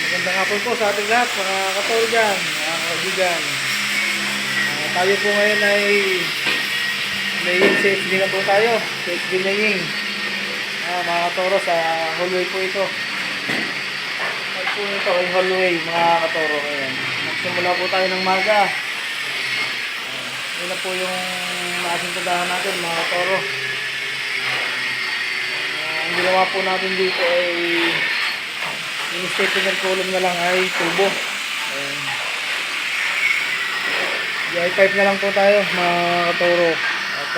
Magandang hapon po sa ating lahat, mga katol dyan, mga kaibigan. Tayo po ngayon ay laying sa HB na po tayo, sa HB laying. Mga katoro, sa hallway po ito. Ay po ito ay hallway, mga katoro. Ayan. Magsimula po tayo ng maga. Yun na po yung naasintadahan natin, mga katoro. Ang ginawa po natin dito ay yung statement column na lang ay tubo. Ayan. I-pipe na lang po tayo, mga katoro. At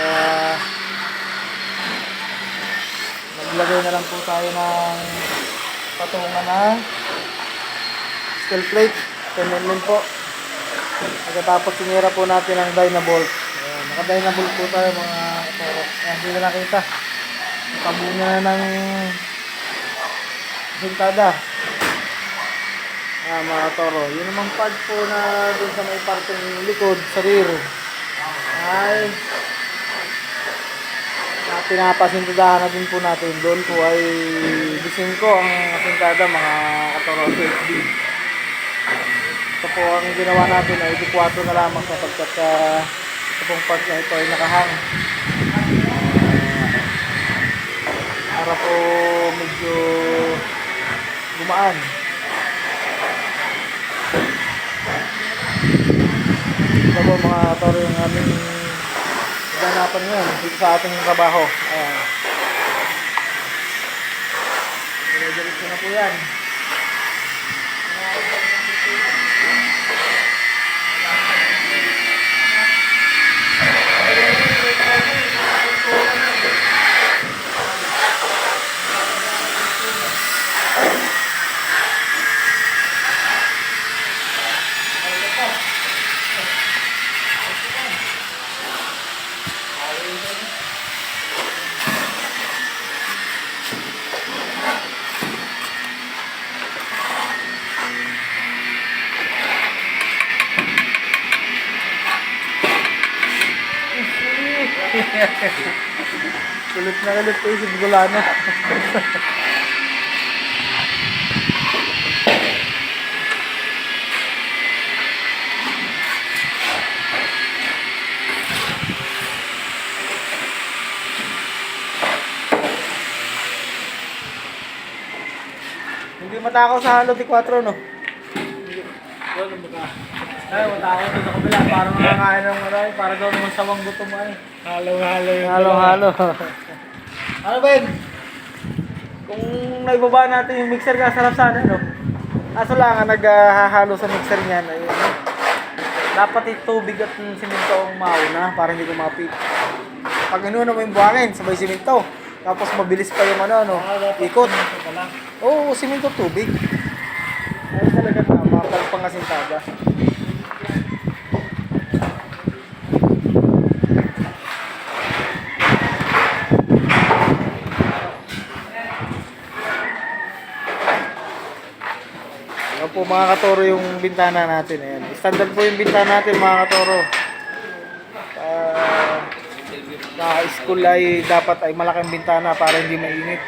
maglagay na lang po tayo ng patungan na steel plate. 10 mm po. Pagkatapos sinira po natin ang dynabolt. Ayan. Naka-dynabolt po tayo, mga katoro. Ayan, hindi na nakita. Nakabuna na ng hintada. Mga toro, yun namang part po na dun sa may parteng likod, sa rear ay pinapasintadahan na din po natin. Doon po ay 5 ang asintada, mga katoro, HB. Ito po ang ginawa natin ay 4 na lamang sapagkat ito pong part na ito ay nakahang para po medyo gumaan. Ito po, mga toro, yung aming ganapan ngayon dito sa ating trabaho. Ayan. Diretso na po yan. Kulit na kulit po yung Sigulano. Hindi matakaw sa halo T4, no? Wala ba? Ay, matakaw dito sa kabila. Parang nakakain ng marami. Para daw naman sawang gutom ay. Halo-halo yung halo-halo. Ano ba yun? Kung naibaba natin yung mixer, kasarap sana, no? Kaso lang, naghahalo sa mixer niyan. Ayun. Dapat itubig at simento ang mauna para hindi kumapit. Pag inuna mo yung buhangin, sabay simento. Tapos mabilis pa yung ikot. Oo, simento tubig. Ayun talaga tama, pagpangasintada. Ayan po, mga katoro, yung bintana natin. Ayan. Standard po yung bintana natin, mga katoro. Sa school ay dapat ay malaking bintana para hindi mainit.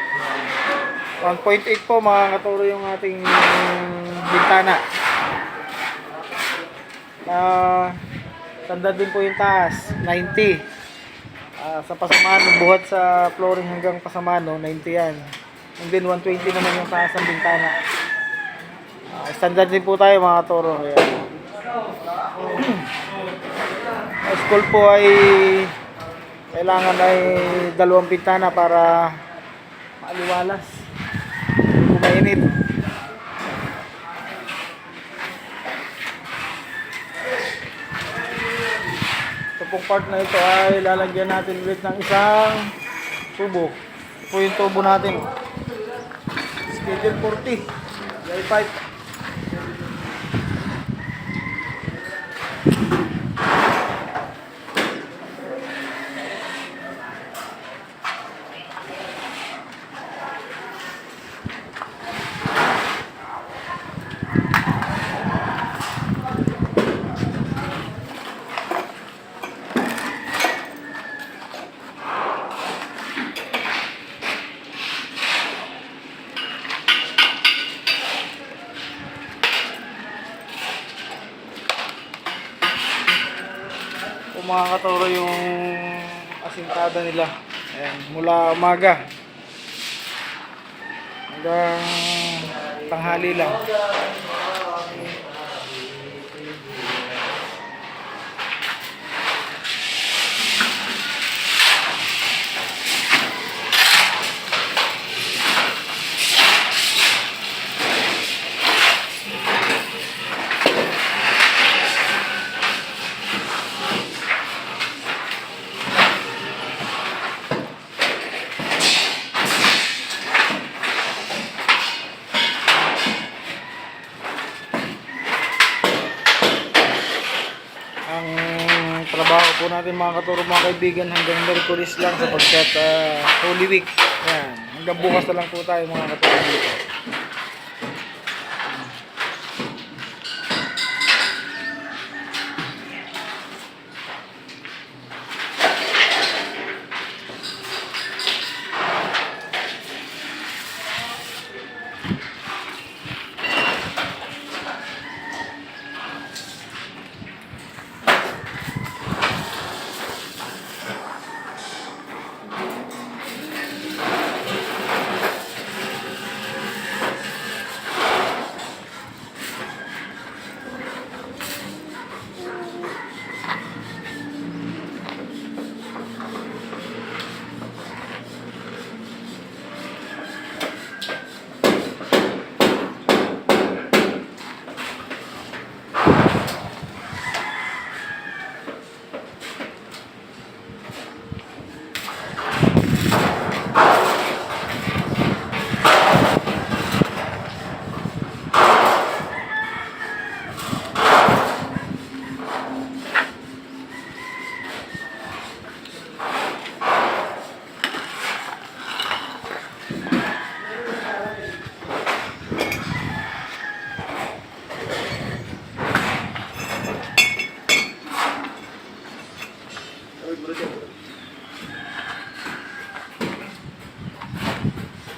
1.8 po, mga katoro, yung ating bintana. Standard din po yung taas, 90. Sa pasamaan, buhat sa flooring hanggang pasamaan, 90 yan. And then 120 naman yung taas ng bintana. Standard din po tayo, mga toro. School po ay kailangan ay 2 bintana para maaliwalas kung mainit. Ito pong part na ito ay lalagyan natin ulit ng isang tubo. Ito po yung tubo natin. Schedule 40. J5. po mga katoro yung asintada nila. Ayan, mula umaga hanggang tanghali lang. Ang trabaho po natin mga katuro mga kaibigan hanggang Merkulis lang sapagkat Holy Week. Yan. Hanggang bukas na lang po tayo mga katuro dito.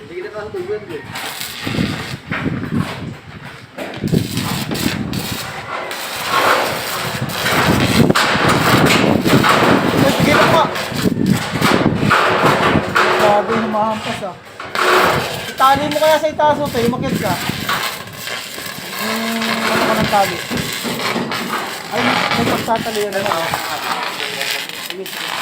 Sige na po. Grabe, humahampas ah. Itali mo kaya sa itaas mo, tayo makit ka. Ano ka ng tali? Ay, may pagtatali yan na. Sige, sige.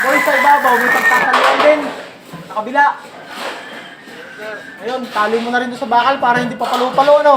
Boy, sa ibabaw, may pagtatalian din. Sa kabila. Ayun, tali mo na rin doon sa bakal para hindi papalo-palo, ano?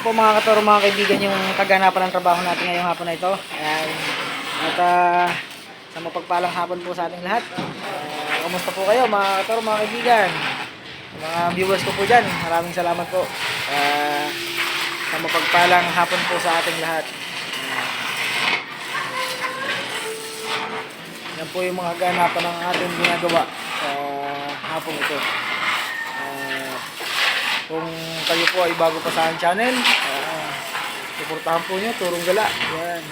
po mga katoro, mga kaibigan, yung kaganapan ng trabaho natin ngayong hapon na ito. Ayan. At sa mapagpalang hapon po sa ating lahat. Kamusta po kayo mga katoro, mga kaibigan? Mga viewers ko po dyan, maraming salamat po. Sa mapagpalang hapon po sa ating lahat. Yan po yung mga ganapan ng ating ginagawa sa hapon ito. Kung kayo po ay bago pa sa aking channel, suportahan po nyo, Turong Gala. Yan.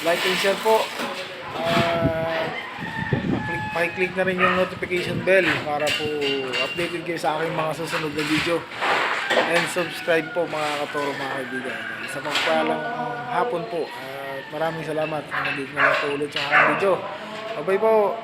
Like and share po. Pakiclick na rin yung notification bell para po updated kayo sa aking mga susunod na video. And subscribe po mga katoro, mga kaibigan. Sa pagpalang hapon po. Maraming salamat. Nandito na lang po ulit sa aking video. Bye-bye po.